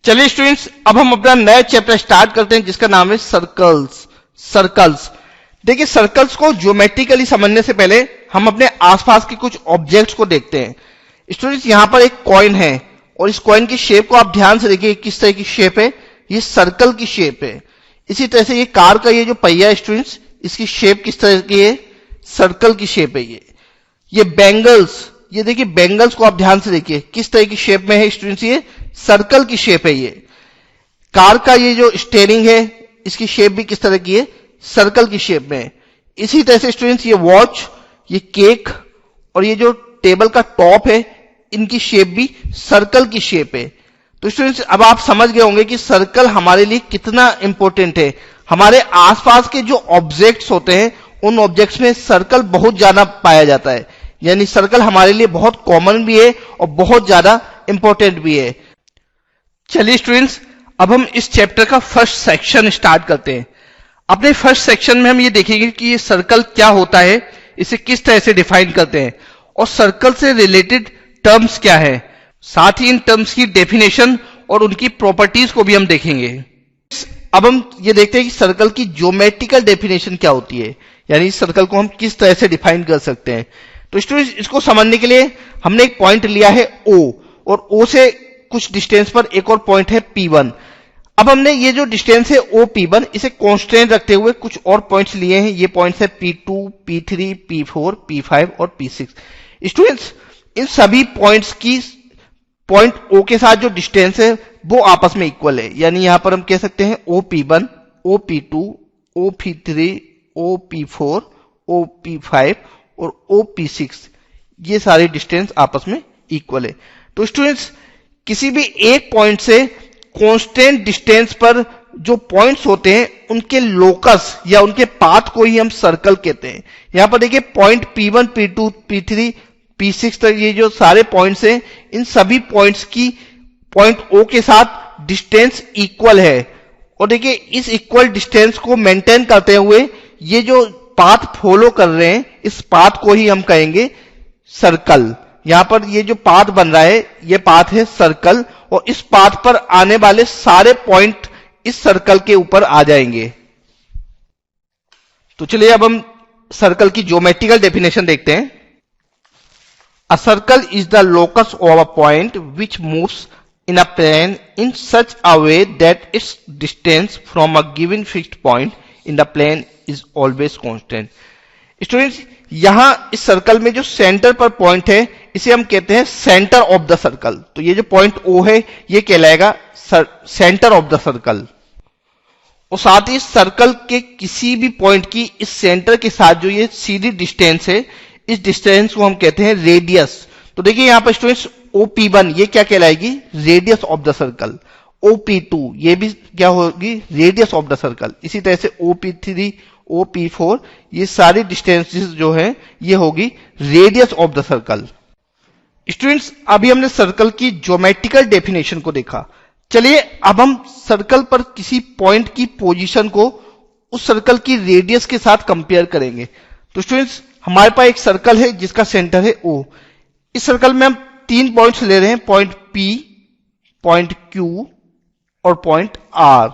चलिए स्टूडेंट्स, अब हम अपना नया चैप्टर स्टार्ट करते हैं जिसका नाम है सर्कल्स। देखिए, सर्कल्स को ज्योमेट्रिकली समझने से पहले हम अपने आसपास के कुछ ऑब्जेक्ट्स को देखते हैं। स्टूडेंट्स, यहां पर एक कॉइन है और इस कॉइन की शेप को आप ध्यान से देखिए, किस तरह की शेप है। ये सर्कल की शेप है। इसी तरह से ये कार का ये जो पहिया है स्टूडेंट्स, इसकी शेप किस तरह की है, सर्कल की शेप है। ये बैंगल्स, ये देखिए बैंगल्स को आप ध्यान से देखिए, किस तरह की शेप में है स्टूडेंट्स, ये सर्कल की शेप है। ये कार का ये जो स्टीयरिंग है, इसकी शेप भी किस तरह की है, सर्कल की शेप में है। इसी तरह से स्टूडेंट्स, ये वॉच, ये केक और ये जो टेबल का टॉप है, इनकी शेप भी सर्कल की शेप है। तो स्टूडेंट्स, अब आप समझ गए होंगे कि सर्कल हमारे लिए कितना इंपॉर्टेंट है। हमारे आसपास के जो ऑब्जेक्ट्स होते हैं, उन ऑब्जेक्ट्स में सर्कल बहुत ज्यादा पाया जाता है। यानी सर्कल हमारे लिए बहुत कॉमन भी है और बहुत ज्यादा इंपॉर्टेंट भी है। चलिए स्टूडेंट्स, अब हम इस चैप्टर का फर्स्ट सेक्शन स्टार्ट करते हैं। अपने फर्स्ट सेक्शन में हम ये देखेंगे कि ये सर्कल क्या होता है, इसे किस तरह से डिफाइन करते हैं और सर्कल से रिलेटेड टर्म्स क्या है। साथ ही इन टर्म्स की डेफिनेशन और उनकी प्रॉपर्टीज को भी हम देखेंगे। अब हम ये देखते हैं कि सर्कल की ज्योमेट्रिकल डेफिनेशन क्या होती है, यानी इस सर्कल को हम किस तरह से डिफाइन कर सकते हैं। तो स्टूडेंट्स, इसको समझने के लिए हमने एक पॉइंट लिया है O, और O से कुछ डिस्टेंस पर एक और पॉइंट है P1। अब हमने ये जो डिस्टेंस है OP1, इसे कांस्टेंट रखते हुए कुछ और पॉइंट्स लिए हैं। ये पॉइंट्स है P2, P3, P4, P5 और P6। स्टूडेंट्स, इन सभी पॉइंट्स की पॉइंट O के साथ जो डिस्टेंस है वो आपस में इक्वल है। यानी यहां पर हम कह सकते हैं OP1, OP2, OP3, OP4, OP5 और OP6, ये सारे डिस्टेंस आपस में इक्वल है। तो स्टूडेंट्स, किसी भी एक पॉइंट से कांस्टेंट डिस्टेंस पर जो पॉइंट्स होते हैं, उनके लोकस या उनके पाथ को ही हम सर्कल कहते हैं। यहां पर देखिए, point P1, P2, P3, P6 तक ये जो सारे पॉइंट्स हैं, इन सभी पॉइंट्स की पॉइंट O के साथ डिस्टेंस इक्वल है। और देखिए, इस इक्वल डिस्टेंस को मेंटेन करते हुए ये जो पाथ फॉलो कर रहे हैं, इस पाथ को ही हम कहेंगे सर्कल। यहां पर ये जो पाथ बन रहा है, ये पाथ है सर्कल, और इस पाथ पर आने वाले सारे पॉइंट इस सर्कल के ऊपर आ जाएंगे। तो चलिए अब हम सर्कल की ज्योमेट्रिकल डेफिनेशन देखते हैं। अ circle is the locus of a point which moves in a plane in such a way that its distance from a given fixed point in the plane is always constant. Students, यहां इस circle में जो centre पर point है, इसे हम कहते हैं सेंटर ऑफ द सर्कल। तो ये जो पॉइंट O है, ये कहलाएगा सेंटर ऑफ द सर्कल। और साथ ही सर्कल के किसी भी पॉइंट की इस सेंटर के साथ जो ये सीधी डिस्टेंस है, इस डिस्टेंस को हम कहते हैं रेडियस। तो देखिए यहां पर स्टूडेंट्स, OP1 ये क्या कहलाएगी, radius of the circle. OP2 ये भी क्या होगी, रेडियस ऑफ द सर्कल। इसी तरह से OP3, OP4 ये सारी डिस्टेंसेस जो है, ये होगी radius of the circle. Students, अभी हमने सर्कल की ज्योमेट्रिकल डेफिनेशन को देखा। चलिए अब हम सर्कल पर किसी पॉइंट की पोजीशन को उस सर्कल की रेडियस के साथ कंपेयर करेंगे। तो स्टूडेंट्स, हमारे पास एक सर्कल है जिसका सेंटर है O। इस सर्कल में हम 3 पॉइंट्स ले रहे हैं, पॉइंट P, पॉइंट Q और पॉइंट R।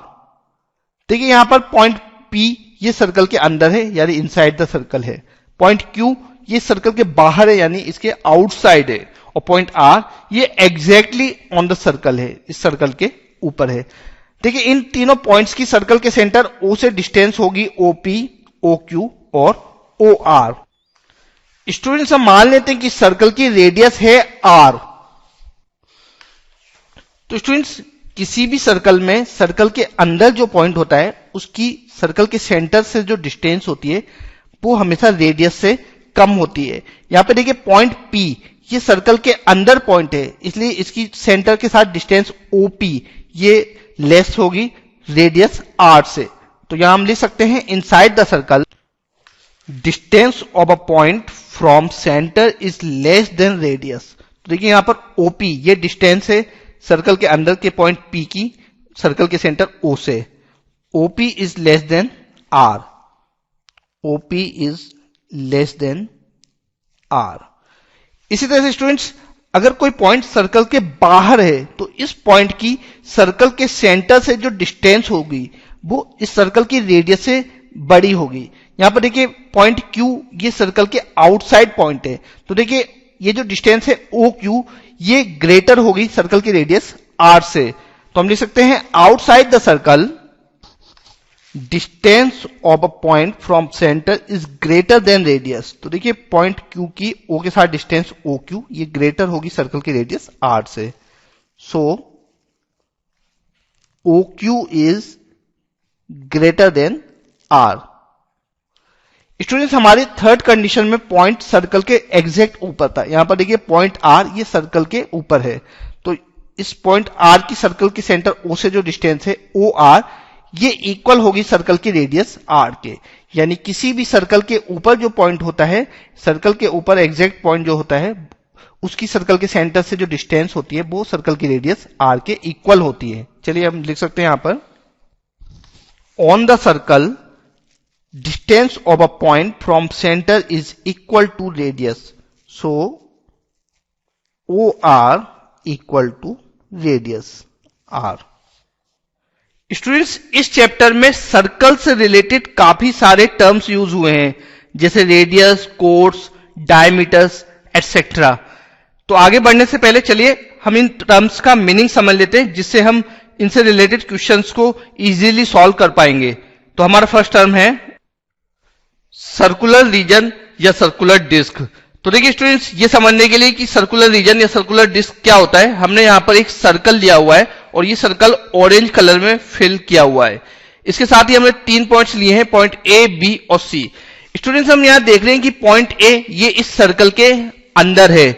देखिए यहां पर पॉइंट P ये सर्कल के अंदर है, यानी इनसाइड द सर्कल है। पॉइंट Q ये सर्कल के बाहर है, यानी इसके आउटसाइड है। और पॉइंट R ये एग्जैक्टली ऑन द सर्कल है, इस सर्कल के ऊपर है। देखिए इन तीनों पॉइंट्स की सर्कल के सेंटर O से डिस्टेंस होगी OP, OQ और OR। स्टूडेंट्स, हम मान लेते हैं कि सर्कल की रेडियस है R। तो स्टूडेंट्स, किसी भी सर्कल में सर्कल के अंदर जो पॉइंट होता है, उसकी सर्कल के सेंटर से जो डिस्टेंस होती है, वो हमेशा रेडियस से कम होती है। यहां पे देखिए पॉइंट P ये सर्कल के अंदर पॉइंट है, इसलिए इसकी सेंटर के साथ डिस्टेंस OP ये लेस होगी रेडियस R से। तो यहां हम लिख सकते हैं, inside the circle distance of a point from centre is less than radius. तो देखिए यहां पर OP ये डिस्टेंस है सर्कल के अंदर के पॉइंट P की सर्कल के सेंटर O से। OP is less than R। OP is less than R। इसी तरह से स्टूडेंट्स, अगर कोई पॉइंट सर्कल के बाहर है तो इस पॉइंट की सर्कल के सेंटर से जो डिस्टेंस होगी वो इस सर्कल की रेडियस से बड़ी होगी। यहां पर देखिए पॉइंट Q ये सर्कल के आउटसाइड पॉइंट है, तो देखिए ये जो डिस्टेंस है OQ ये ग्रेटर होगी सर्कल की रेडियस R से। तो हम लिख सकते हैं outside the circle distance of a point from centre is greater then radius. तो देखिए पॉइंट Q की O के साथ डिस्टेंस OQ ये ग्रेटर होगी सर्कल की रेडियस R से। सो OQ is greater then R। Students हमारी थर्ड कंडीशन में पॉइंट सर्कल के एग्जैक्ट ऊपर था। यहां पर देखिए पॉइंट R ये सर्कल के ऊपर है, तो इस पॉइंट R की सर्कल के सेंटर O से जो डिस्टेंस है OR ये इक्वल होगी सर्कल की रेडियस R के। यानी किसी भी सर्कल के ऊपर जो पॉइंट होता है, सर्कल के ऊपर एग्जैक्ट पॉइंट जो होता है उसकी सर्कल के सेंटर से जो डिस्टेंस होती है वो सर्कल की रेडियस R के इक्वल होती है। चलिए हम लिख सकते हैं यहां पर on the circle distance of a point from center is equal to radius, so OR equal to radius R। Students इस चैप्टर में सर्कल से रिलेटेड काफी सारे टर्म्स यूज हुए हैं, जैसे रेडियस, कोर्स, डायमीटर्स एटसेट्रा। तो आगे बढ़ने से पहले चलिए हम इन टर्म्स का मीनिंग समझ लेते हैं, जिससे हम इनसे रिलेटेड क्वेश्चंस को इजीली सॉल्व कर पाएंगे। तो हमारा फर्स्ट टर्म है सर्कुलर रीजन या सर्कुलर डिस्क। तो देखिए स्टूडेंट्स ये समझने के लिए कि सर्कुलर रीजन या सर्कुलर डिस्क क्या होता है, हमने यहां पर एक सर्कल लिया हुआ है और ये सर्कल ऑरेंज कलर में फिल किया हुआ है। इसके साथ ही हमने 3 पॉइंट्स लिए हैं, पॉइंट A, B और C। स्टूडेंट्स हम यहां देख रहे हैं कि पॉइंट A ये इस सर्कल के अंदर है,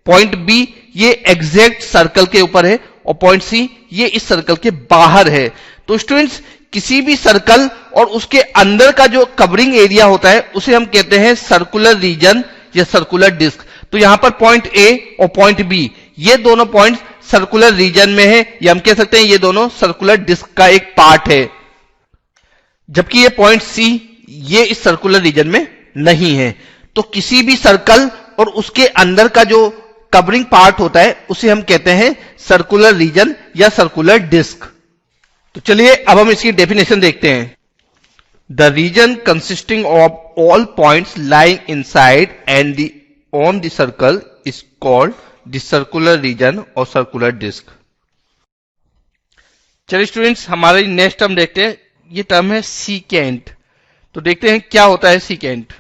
पॉइंट B ये एग्जैक्ट सर्कल के ऊपर है और पॉइंट C ये इस सर्कल के बाहर है। तो स्टूडेंट्स किसी भी सर्कल और उसके अंदर का जो कवरिंग एरिया होता है उसे हम कहते हैं सर्कुलर रीजन या सर्कुलर डिस्क। तो यहां पर पॉइंट A और पॉइंट B ये दोनों पॉइंट सर्कुलर रीजन में है, या हम कह सकते हैं ये दोनों सर्कुलर डिस्क का एक पार्ट है, जबकि ये पॉइंट C ये इस सर्कुलर रीजन में नहीं है। तो किसी भी सर्कल और उसके अंदर का जो कवरिंग पार्ट होता है उसे हम कहते हैं सर्कुलर रीजन या सर्कुलर डिस्क। तो चलिए अब हम इसकी डेफिनेशन देखते हैं। The region consisting of all points lying inside and on the circle is called the circular region और सर्कुलर डिस्क। चलिए स्टूडेंट्स हमारे नेक्स्ट टर्म देखते हैं, ये टर्म है सीकेंट। तो देखते हैं क्या होता है सीकेंट।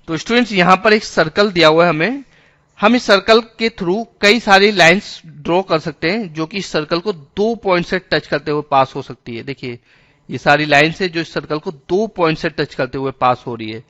तो स्टूडेंट्स यहां पर एक सर्कल दिया हुआ है हमें, हम इस सर्कल के थ्रू कई सारी लाइंस ड्रॉ कर सकते हैं जो कि इस सर्कल को 2 पॉइंट से टच करते हुए पास हो सकती है। देखिए ये सारी लाइंस है जो इस सर्कल को 2 पॉइंट से टच करते हुए पास हो रही है।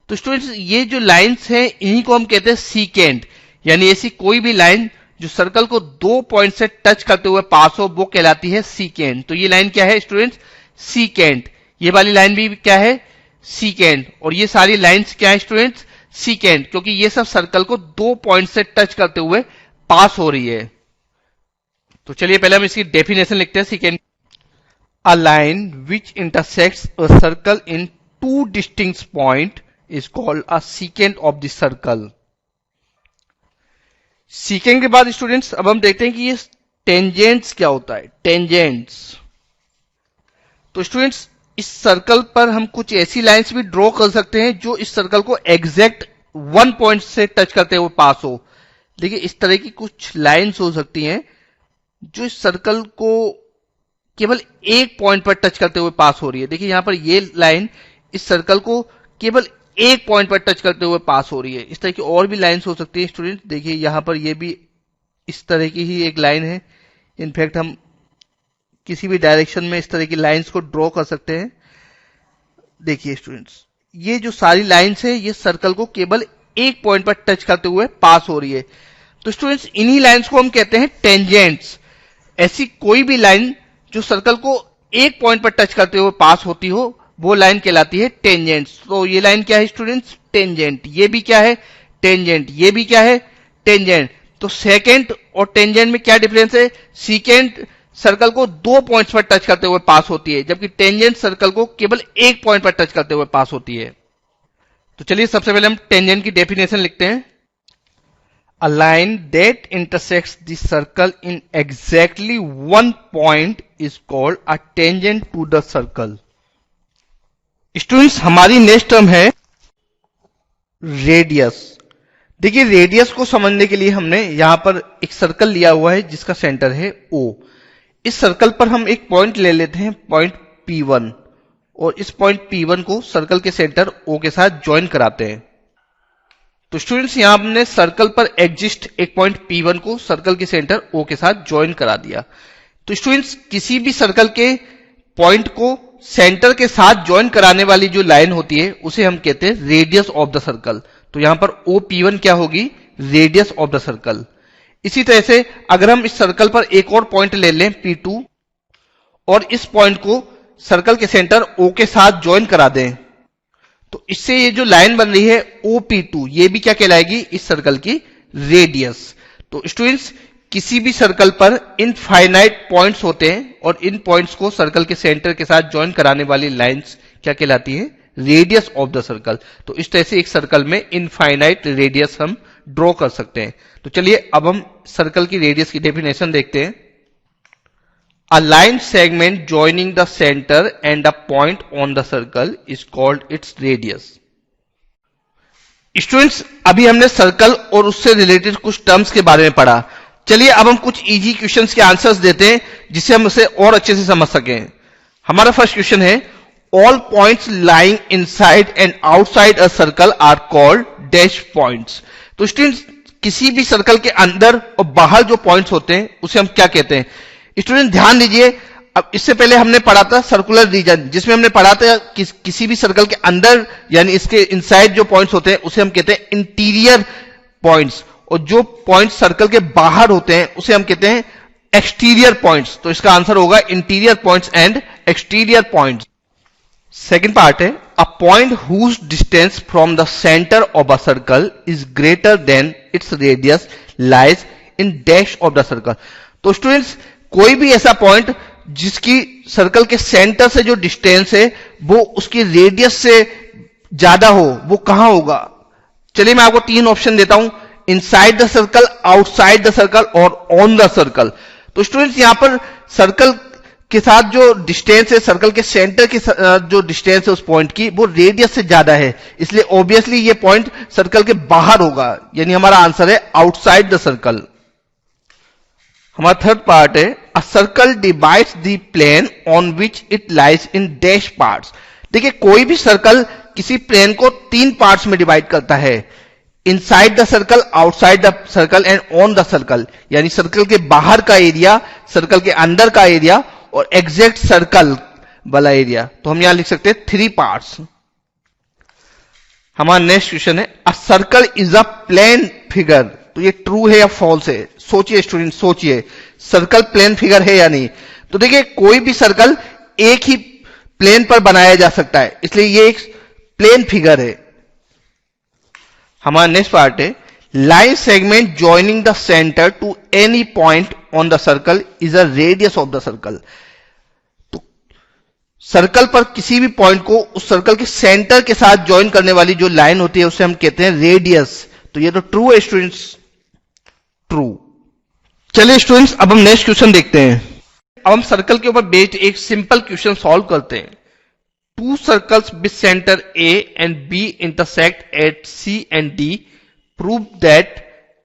तो स्टूडेंट्स ये जो लाइंस हैं इन्हीं को हम कहते हैं सीकेंट, यानी ऐसी कोई भी लाइन जो सर्कल को 2 पॉइंट से टच करते हुए पास हो वो कहलाती है सीकेंट। तो ये लाइन क्या है स्टूडेंट्स, सीकेंट। ये वाली लाइन भी क्या है, सीकेंट। और ये सारी लाइंस क्या है स्टूडेंट्स, सीकेंट, क्योंकि ये सब सर्कल को 2 पॉइंट से टच करते हुए पास हो रही है। तो चलिए पहले हम इसकी डेफिनेशन लिखते हैं secant. A line which intersects a circle in 2 distinct point is called a secant of the circle. Secant के बाद स्टूडेंट्स अब हम देखते हैं कि ये टेंजेंट्स क्या होता है, टेंजेंट्स। तो स्टूडेंट्स इस सर्कल पर हम कुछ ऐसी लाइंस भी ड्रॉ कर सकते हैं जो इस सर्कल को एग्जैक्ट 1 पॉइंट से टच करते हुए पास हो। देखिए इस तरह की कुछ लाइंस हो सकती हैं जो इस सर्कल को केवल 1 पॉइंट पर टच करते हुए पास हो रही है। देखिए यहां पर ये लाइन इस सर्कल को केवल 1 पॉइंट पर टच करते हुए पास हो रही है। इस तरह की और भी लाइंस हो सकती है स्टूडेंट। देखिए यहां पर ये भी इस तरह की ही एक लाइन है। इनफैक्ट हम किसी भी डायरेक्शन में इस तरह की लाइंस को ड्रॉ कर सकते हैं। देखिए स्टूडेंट्स ये जो सारी लाइंस है ये सर्कल को केवल 1 पॉइंट पर टच करते हुए पास हो रही है। तो स्टूडेंट्स इन्हीं लाइंस को हम कहते हैं टेंजेंट्स। ऐसी कोई भी लाइन जो सर्कल को 1 पॉइंट पर टच करते हुए पास होती हो वो लाइन कहलाती है टेंजेंट्स। तो ये लाइन क्या है स्टूडेंट्स, टेंजेंट। ये भी क्या है, टेंजेंट। ये भी क्या है, टेंजेंट। तो सेकेंट और टेंजेंट में क्या डिफरेंस है, सीकेंट सर्कल को 2 पॉइंट्स पर टच करते हुए पास होती है, जबकि टेंजेंट सर्कल को केवल 1 पॉइंट पर टच करते हुए पास होती है। तो चलिए सबसे पहले हम टेंजेंट की डेफिनेशन लिखते हैं। A line that intersects the circle in exactly one point is called a tangent to the circle. Students, हमारी नेक्स्ट टर्म है रेडियस। देखिए, रेडियस को समझने के लिए हमने यहां पर एक सर्कल लिया हुआ है जिसका सेंटर है O। इस सर्कल पर हम एक पॉइंट ले लेते हैं, पॉइंट P1, और इस पॉइंट P1 को सर्कल के सेंटर O के साथ ज्वाइन कराते हैं। तो स्टूडेंट्स, यहां हमने सर्कल पर एग्जिस्ट एक पॉइंट P1 को सर्कल के सेंटर O के साथ ज्वाइन करा दिया। तो स्टूडेंट्स, किसी भी सर्कल के पॉइंट को सेंटर के साथ ज्वाइन कराने वाली जो लाइन होती है उसे हम कहते हैं रेडियस ऑफ द सर्कल। तो यहां पर OP1 क्या होगी? Radius of the circle. इसी तरह से अगर हम इस सर्कल पर एक और पॉइंट ले लें P2 और इस पॉइंट को सर्कल के सेंटर O के साथ ज्वाइन करा दें, तो इससे ये जो लाइन बन रही है OP2, ये भी क्या कहलाएगी? इस सर्कल की रेडियस। तो स्टूडेंट्स, किसी भी सर्कल पर इनफाइनाइट पॉइंट्स होते हैं और इन पॉइंट्स को सर्कल के सेंटर के साथ ज्वाइन कराने वाली लाइंस क्या कहलाती है? Radius of the circle. तो इस तरह से एक सर्कल में इनफाइनाइट रेडियस हम ड्रॉ कर सकते हैं। तो चलिए अब हम सर्कल की रेडियस की डेफिनेशन देखते हैं। A line segment joining the center and a point on the circle is called its radius. Students, अभी हमने सर्कल और उससे रिलेटेड कुछ टर्म्स के बारे में पढ़ा। चलिए अब हम कुछ इजी क्वेश्चंस के आंसर्स देते हैं जिससे हम उसे और अच्छे से समझ सकें। हमारा फर्स्ट क्वेश्चन है, all points lying inside and outside a circle are called dash points. तो स्टूडेंट्स, किसी भी सर्कल के अंदर और बाहर जो पॉइंट्स होते हैं उसे हम क्या कहते हैं? स्टूडेंट ध्यान दीजिए, अब इससे पहले हमने पढ़ा था सर्कुलर रीजन, जिसमें हमने पढ़ा था किसी भी सर्कल के अंदर यानी इसके इनसाइड जो पॉइंट्स होते हैं उसे हम कहते हैं इंटीरियर पॉइंट्स, और जो पॉइंट्स सर्कल के बाहर होते हैं उसे हम कहते हैं एक्सटीरियर पॉइंट्स। तो इसका आंसर होगा interior points and exterior points. Second part है, a point whose distance from the centre of a circle is greater than its radius lies in dash of the circle. तो students, कोई भी ऐसा point जिसकी circle के centre से जो distance है वो उसकी रेडियस से ज्यादा हो, वो कहां होगा? चलिए मैं आपको तीन ऑप्शन देता हूं, inside the circle, outside the circle और ऑन द सर्कल। तो स्टूडेंट्स, यहां पर सर्कल के साथ जो डिस्टेंस है, सर्कल के सेंटर की जो डिस्टेंस है उस पॉइंट की, वो रेडियस से ज्यादा है, इसलिए ऑब्वियसली ये पॉइंट सर्कल के बाहर होगा, यानी हमारा आंसर है आउटसाइड द सर्कल। हमारा थर्ड पार्ट है, a circle divides the plane on which it lies in dash parts. देखिए, कोई भी सर्कल किसी प्लेन को तीन पार्ट्स में डिवाइड करता है, inside the circle, outside the circle and on the circle, यानी सर्कल के बाहर का एरिया, सर्कल के अंदर का एरिया और एग्जैक्ट सर्कल वाला एरिया। तो हम यहां लिख सकते हैं थ्री पार्ट्स। हमारा नेक्स्ट क्वेश्चन है, a circle is a plane figure. तो ये ट्रू है या फॉल्स है? सोचिए स्टूडेंट, सोचिए, सर्कल प्लेन फिगर है या नहीं? तो देखिए, कोई भी सर्कल एक ही प्लेन पर बनाया जा सकता है, इसलिए ये एक प्लेन फिगर है। हमारा नेक्स्ट पार्ट है, line segment joining the centre to any point on the circle is a radius of the circle. तो सर्कल पर किसी भी पॉइंट को उस सर्कल के सेंटर के साथ ज्वाइन करने वाली जो लाइन होती है उसे हम कहते हैं रेडियस। तो ये तो ट्रू है स्टूडेंट्स, ट्रू। चलिए स्टूडेंट्स, अब हम नेक्स्ट क्वेश्चन देखते हैं। अब हम सर्कल के ऊपर बेस्ड एक सिंपल क्वेश्चन सॉल्व करते हैं। To circles with centre A and B intersect at C and D. Prove that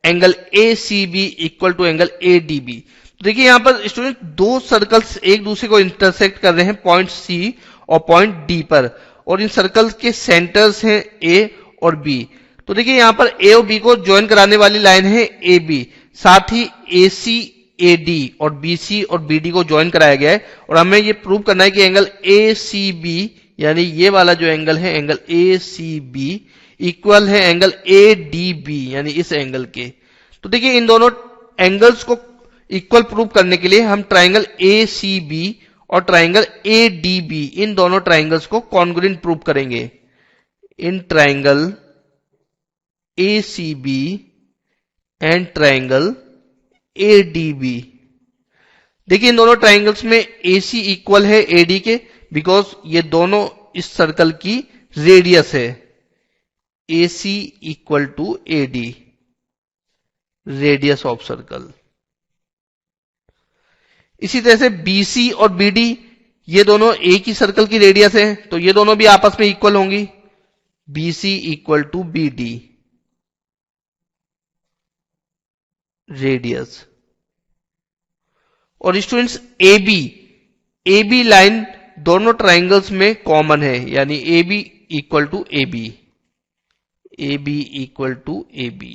angle ACB equal to angle ADB. तो देखिए, यहां पर स्टूडेंट दो सर्कल्स एक दूसरे को इंटरसेक्ट कर रहे हैं पॉइंट C और पॉइंट D पर, और इन सर्कल्स के सेंटर्स हैं A और B। तो देखिए, यहां पर A और B को ज्वाइन कराने वाली लाइन है AB, साथ ही AC AD और BC और BD को ज्वाइन कराया गया है, और हमें ये प्रूव करना है कि एंगल ACB यानी ये वाला जो एंगल है एंगल ACB इक्वल है एंगल ADB यानी इस एंगल के। तो देखिए, इन दोनों एंगल्स को इक्वल प्रूव करने के लिए हम ट्राइंगल ACB और ट्राइंगल ADB, इन दोनों ट्राइंगल्स को कॉन्ग्रुएंट प्रूव करेंगे। In triangle ACB and triangle ADB। देखिए, इन दोनों ट्राइंगल्स में AC इक्वल है AD के, बिकॉज ये दोनों इस सर्कल की रेडियस है। AC equal to AD। Radius of circle. इसी तरह से BC और BD ये दोनों एक ही सर्कल की रेडियस है, तो ये दोनों भी आपस में इक्वल होंगी। BC equal to BD radius. और स्टूडेंट्स AB लाइन दोनों ट्राइंगल्स में कॉमन है, यानी AB equal to AB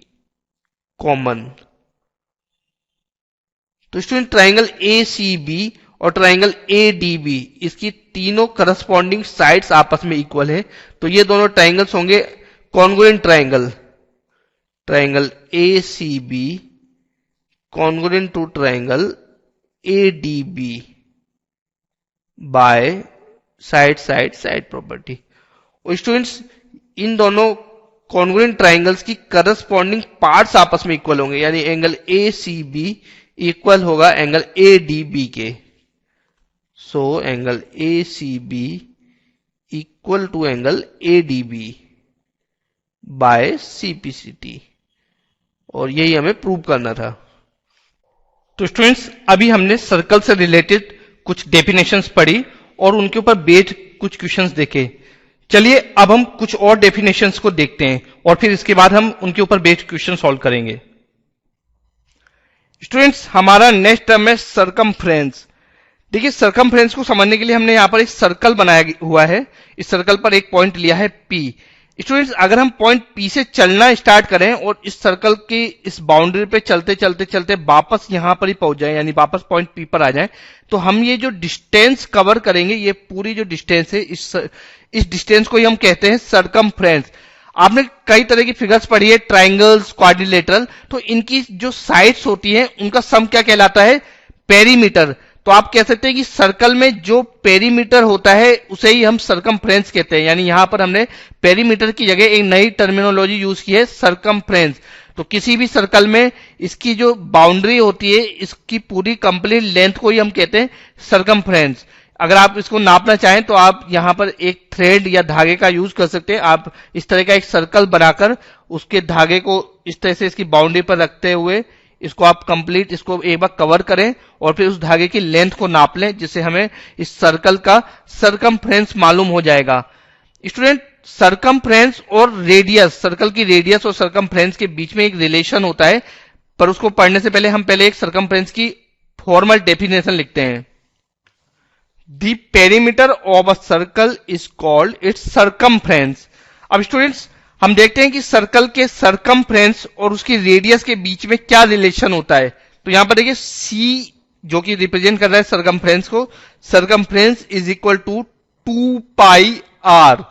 common. तो स्टूडेंट ट्राइंगल ACB और ट्राइंगल ADB इसकी तीनों करस्पॉन्डिंग साइड्स आपस में इक्वल है, तो ये दोनों ट्राइंगल्स होंगे congruent triangle. Triangle ACB congruent to triangle ADB by side property. और स्टूडेंट्स इन दोनों कॉन्ग्रुएंट ट्राइंगल्स की करस्पॉन्डिंग पार्ट्स आपस में इक्वल होंगे, यानी एंगल ACB इक्वल होगा एंगल ADB के। So angle ACB equal to angle ADB by CPCT, और यही हमें प्रूव करना था। तो स्टूडेंट्स अभी हमने सर्कल से रिलेटेड कुछ डेफिनेशंस पढ़ी और उनके ऊपर बेस्ड कुछ क्वेश्चंस देखे। चलिए अब हम कुछ और डेफिनेशंस को देखते हैं और फिर इसके बाद हम उनके ऊपर बेस्ड क्वेश्चन सॉल्व करेंगे। स्टूडेंट्स हमारा नेक्स्ट टर्म है सरकमफ्रेंस। देखिए सरकमफ्रेंस को समझने के लिए हमने यहां पर एक सर्कल बनाया हुआ है, इस सर्कल पर एक पॉइंट लिया है P। स्टूडेंट्स अगर हम पॉइंट P से चलना स्टार्ट करें और इस सर्कल की इस बाउंड्री पे चलते चलते चलते वापस यहां पर ही पहुंच जाए, यानी वापस पॉइंट P पर आ जाए, तो हम ये जो डिस्टेंस कवर करेंगे, ये पूरी जो डिस्टेंस है, इस डिस्टेंस को ही हम कहते हैं सरकमफ्रेंस। आपने कई तरह की फिगर्स पढ़ी है, ट्राइंगल्स, क्वाड्रिलेटरल, तो इनकी जो साइड्स होती है उनका सम क्या कहलाता है? पेरीमीटर। तो आप कह सकते हैं कि सर्कल में जो पेरीमीटर होता है उसे ही हम सरकमफ्रेंस कहते हैं, यानी यहां पर हमने पेरीमीटर की जगह एक नई टर्मिनोलॉजी यूज की है, सरकमफ्रेंस। तो किसी भी सर्कल में इसकी जो बाउंड्री होती है, इसकी पूरी कंप्लीट लेंथ को ही हम कहते हैं सरकमफ्रेंस। अगर आप इसको नापना चाहें तो आप यहां पर एक थ्रेड या धागे का यूज कर सकते हैं। आप इस तरह का एक सर्कल बनाकर उसके धागे को इस तरह से इसकी बाउंड्री पर रखते हुए इसको आप कंप्लीट इसको एक बार कवर करें और फिर उस धागे की लेंथ को नाप लें, जिससे हमें इस सर्कल का सरकमफ्रेंस मालूम हो जाएगा। स्टूडेंट सरकमफ्रेंस और रेडियस, सर्कल की रेडियस और सरकमफ्रेंस के बीच में एक रिलेशन होता है, पर उसको पढ़ने से पहले हम पहले एक सरकमफ्रेंस की फॉर्मल डेफिनेशन लिखते हैं। The perimeter of a circle is called its circumference. अब स्टूडेंट्स हम देखते हैं कि सर्कल के सरकमफ्रेंस और उसकी रेडियस के बीच में क्या रिलेशन होता है। तो यहां पर देखिए C जो कि रिप्रेजेंट कर रहा है सरकमफ्रेंस को, circumference is equal to 2 pi r।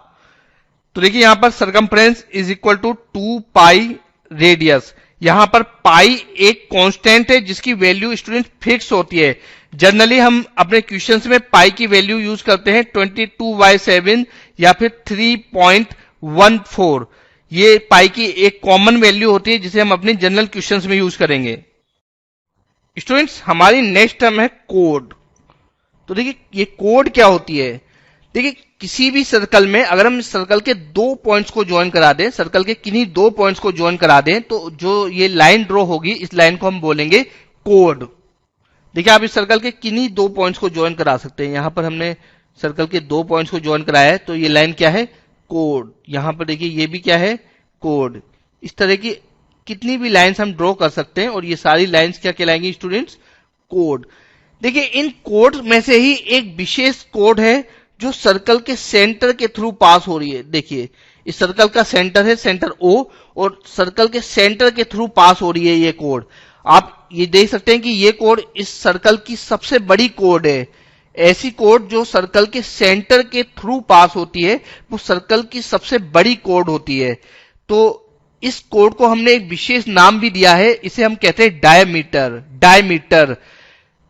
तो देखिए यहां पर circumference is equal to 2 pi radius. यहां पर पाई एक कांस्टेंट है जिसकी वैल्यू स्टूडेंट फिक्स होती है। जनरली हम अपने क्वेश्चंस में पाई की वैल्यू यूज करते हैं 22/7 या फिर 3.14। ये पाई की एक कॉमन वैल्यू होती है जिसे हम अपने जनरल क्वेश्चंस में यूज करेंगे। स्टूडेंट्स हमारी नेक्स्ट टर्म है कोड। तो देखिए ये कोड क्या होती है? देखिए किसी भी सर्कल में अगर हम इस सर्कल के दो पॉइंट्स को ज्वाइन करा दें, सर्कल के किन्हीं दो पॉइंट्स को ज्वाइन करा दें, तो जो ये लाइन ड्रॉ होगी इस लाइन को हम बोलेंगे कोड। देखिए आप इस सर्कल के किन्हीं दो पॉइंट्स को ज्वाइन करा सकते हैं। यहां पर हमने सर्कल के दो पॉइंट्स को ज्वाइन कराया है, तो ये लाइन क्या है? कोड। यहां पर देखिए ये भी क्या है? कोड। इस तरह की कितनी भी लाइंस हम ड्रॉ कर सकते हैं और ये सारी लाइंस क्या कहलाएंगी स्टूडेंट्स? कोड। देखिए इन कोड में से ही एक विशेष कोड है जो सर्कल के सेंटर के थ्रू पास हो रही है। देखिए इस सर्कल का सेंटर है, सेंटर O, और सर्कल के सेंटर के थ्रू पास हो रही है ये कोड। आप ये देख सकते हैं कि ये कोड इस सर्कल की सबसे बड़ी कोड है। ऐसी कोड जो सर्कल के सेंटर के थ्रू पास होती है वो सर्कल की सबसे बड़ी कोड होती है। तो इस कोड को हमने एक विशेष नाम भी दिया है, इसे हम कहते हैं डायमीटर।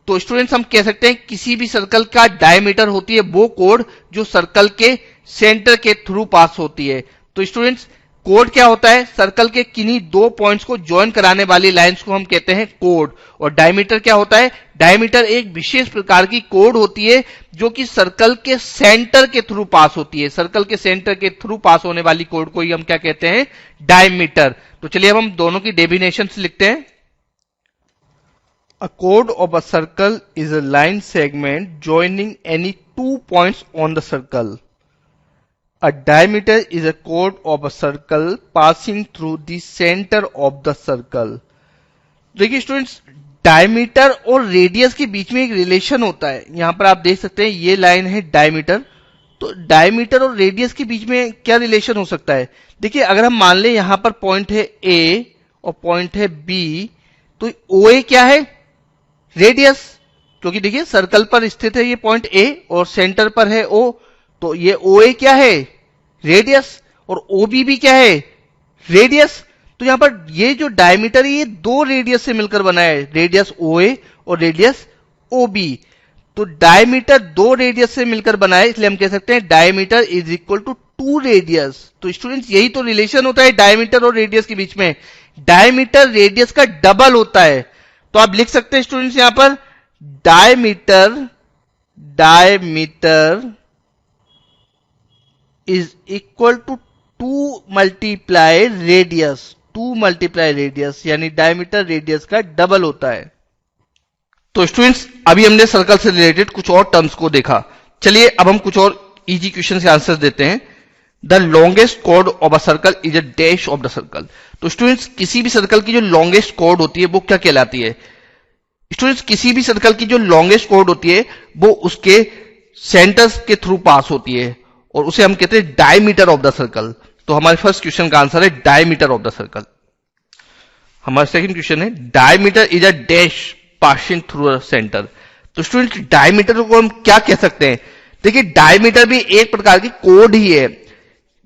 तो स्टूडेंट्स हम कह सकते हैं किसी भी सर्कल का डायमीटर होती है वो कोड जो सर्कल के सेंटर के थ्रू पास होती है। तो स्टूडेंट्स कोड क्या होता है? सर्कल के किन्हीं दो पॉइंट्स को ज्वाइन कराने वाली लाइंस को हम कहते हैं कोड। और डायमीटर क्या होता है? डायमीटर एक विशेष प्रकार की कोड होती है जो कि सर्कल के सेंटर के थ्रू पास होती है। सर्कल के सेंटर के थ्रू पास होने वाली कोड को ही हम क्या कहते हैं? डायमीटर। तो चलिए अब हम दोनों की डेफिनेशंस लिखते हैं। A chord of a circle is a line segment joining any 2 points on the circle. A diameter is a chord of a circle passing through the center of the circle. देखिए students, diameter और radius के बीच में एक relation होता है. यहां पर आप देख सकते हैं ये लाइन है डायमीटर. तो डायमीटर और रेडियस के बीच में क्या रिलेशन हो सकता है? देखिए अगर हम मान लें यहां पर पॉइंट है ए और पॉइंट है बी, तो ओ ए क्या है? रेडियस. क्योंकि देखिए सर्कल पर स्थित है ये पॉइंट ए और सेंटर पर है ओ, तो ये ओ ए क्या है? रेडियस. और ओ बी भी क्या है? रेडियस. तो यहां पर ये जो डायमीटर है ये दो रेडियस से मिलकर बना है, रेडियस ओ ए और रेडियस ओ बी. तो डायमीटर दो रेडियस से मिलकर बना है, इसलिए हम कह सकते हैं diameter is equal to 2 radius. तो स्टूडेंट्स यही तो रिलेशन होता है डायमीटर और रेडियस के बीच में. डायमीटर रेडियस का डबल होता है. तो आप लिख सकते हैं स्टूडेंट्स यहां पर diameter is equal to 2 multiply radius, यानी डायमीटर रेडियस का डबल होता है. तो स्टूडेंट्स अभी हमने सर्कल से रिलेटेड कुछ और टर्म्स को देखा. चलिए अब हम कुछ और इजी क्वेश्चन के आंसर देते हैं. The longest chord of a circle is a dash of the circle. तो स्टूडेंट्स किसी भी सर्कल की जो लॉन्गेस्ट कॉर्ड होती है वो क्या कहलाती है? स्टूडेंट्स किसी भी सर्कल की जो लॉन्गेस्ट कॉर्ड होती है वो उसके सेंटर्स के थ्रू पास होती है और उसे हम कहते हैं डायमीटर ऑफ द सर्कल. तो हमारे फर्स्ट क्वेश्चन का आंसर है डायमीटर ऑफ द सर्कल. हमारा सेकंड क्वेश्चन है diameter is a dash passing through a centre. तो स्टूडेंट्स डायमीटर को हम क्या कह सकते हैं? देखिए डायमीटर भी एक प्रकार की कोड ही है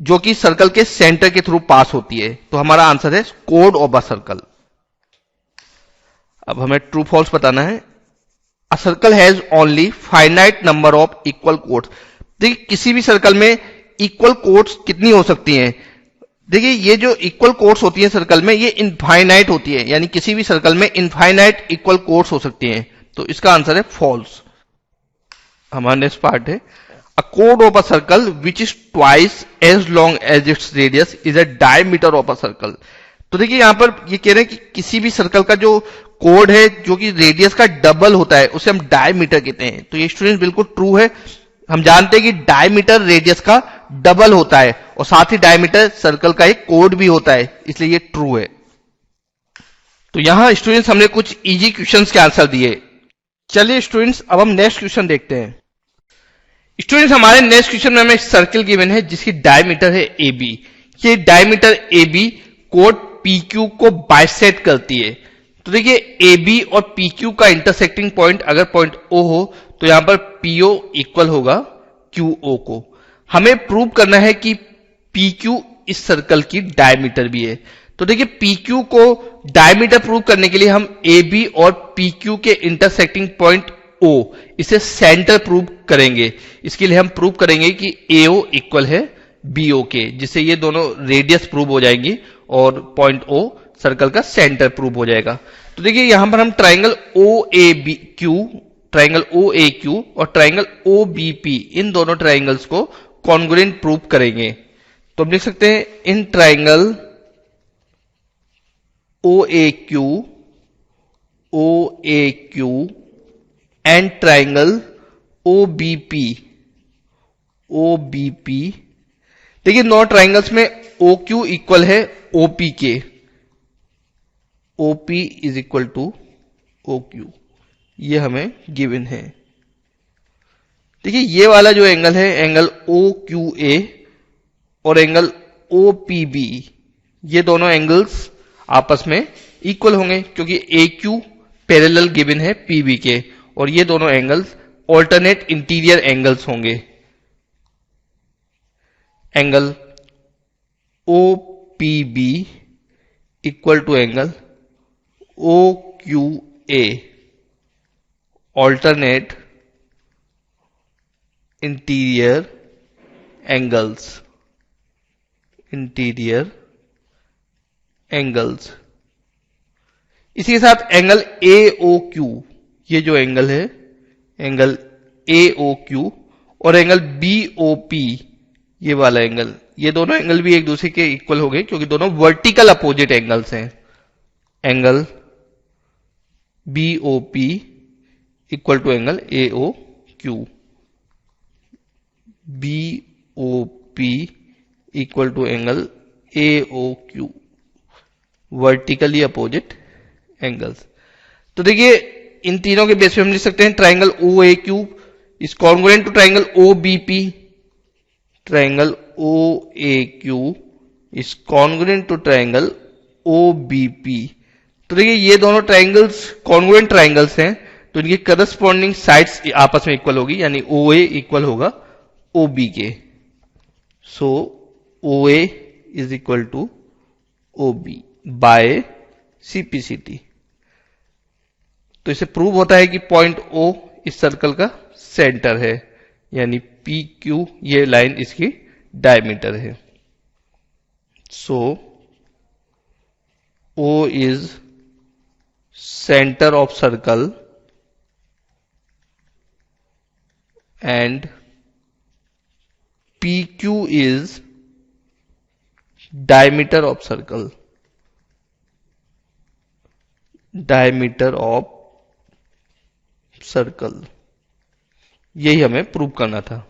जो कि सर्कल के सेंटर के थ्रू पास होती है. तो हमारा आंसर है कोड ऑफ अ सर्कल. अब हमें ट्रू फॉल्स बताना है. A circle has only finite number of equal codes. देखिए किसी भी सर्कल में इक्वल कोड्स कितनी हो सकती हैं? देखिए ये जो इक्वल कोड्स होती हैं सर्कल में ये इनफाइनाइट होती है, यानी किसी भी सर्कल में इनफाइनाइट इक्वल कोड्स हो सकती हैं. तो इसका आंसर है फॉल्स. हमारा नेक्स्ट पार्ट है अ कोड of a circle which is twice as long as its radius is a diameter of a circle. तो देखिए यहां पर ये कह रहे हैं कि किसी भी सर्कल का जो कोड है जो कि रेडियस का डबल होता है उसे हम डायमीटर कहते हैं. तो ये स्टूडेंट बिल्कुल ट्रू है. हम जानते हैं कि डायमीटर रेडियस का डबल होता है और साथ ही डायमीटर सर्कल का एक कोड भी होता है, इसलिए ये ट्रू है. तो यहां स्टूडेंट्स हमने कुछ इजी क्वेश्चंस के आंसर दिए. चलिए स्टूडेंट्स अब हम नेक्स्ट क्वेश्चन देखते हैं. स्टूडेंट्स हमारे नेक्स्ट क्वेश्चन में हमें एक सर्कल गिवन है जिसकी डायमीटर है ए बी. ये डायमीटर ए बी कोड पी क्यू को बाइसेक्ट करती है. तो देखिए ए बी और पी क्यू का इंटरसेक्टिंग पॉइंट अगर पॉइंट ओ हो तो यहां पर पीओ इक्वल होगा क्यू ओ को. हमें प्रूव करना है कि पी क्यू इस सर्कल की डायमीटर भी है. तो देखिए पी क्यू को डायमीटर प्रूव करने के लिए हम ए बी और पी क्यू के इंटरसेक्टिंग पॉइंट ओ इसे सेंटर प्रूव करेंगे. इसके लिए हम प्रूव करेंगे कि ए ओ इक्वल है बी ओ के, जिससे ये दोनों रेडियस प्रूव हो जाएंगी और पॉइंट ओ सर्कल का सेंटर प्रूव हो जाएगा. तो देखिए यहां पर हम triangle O A B Q, triangle O A Q और ट्राइंगल ओ बी पी इन दोनों ट्राइंगल्स को कॉन्ग्रुएंट प्रूव करेंगे. तो हम लिख सकते हैं in triangle O A Q and triangle O B P. देखिए नौ ट्राइंगल्स में ओ क्यू इक्वल है ओपी के. OP is equal to O Q, ये हमें गिवन है. देखिए ये वाला जो एंगल है एंगल ओ क्यू ए और एंगल ओ पी बी, ये दोनों एंगल्स आपस में इक्वल होंगे क्योंकि ए क्यू पैरेलल गिवन है पी बी के और ये दोनों एंगल्स ऑल्टरनेट इंटीरियर एंगल्स होंगे. Angle O P B equal to angle O Q A, alternate interior angles. इसी के साथ एंगल ए ओ क्यू, ये जो एंगल है एंगल ए ओ क्यू और एंगल बी ओ पी, ये वाला एंगल, ये दोनों एंगल भी एक दूसरे के इक्वल हो गए क्योंकि दोनों वर्टिकल अपोजिट एंगल्स हैं. Angle BOP equal to angle AOQ, BOP equal to angle AOQ, vertically opposite angles. तो देखिए इन तीनों के बेस पे हम लिख सकते हैं triangle OAQ is congruent to triangle OBP, triangle OAQ is congruent to triangle OBP। तो देखिए ये दोनों ट्राइंगल्स कॉन्ग्रुएंट ट्राइंगल्स हैं, तो इनकी करस्पॉन्डिंग साइड्स आपस में इक्वल होगी, यानी OA इक्वल होगा OB के। So OA is equal to OB by CPCT। तो इसे प्रूव होता है कि पॉइंट O इस सर्कल का सेंटर है, यानी PQ ये लाइन इसकी डायमीटर है। So O is centre of circle and PQ is diameter of circle, diameter of circle। यही हमें प्रूव करना था।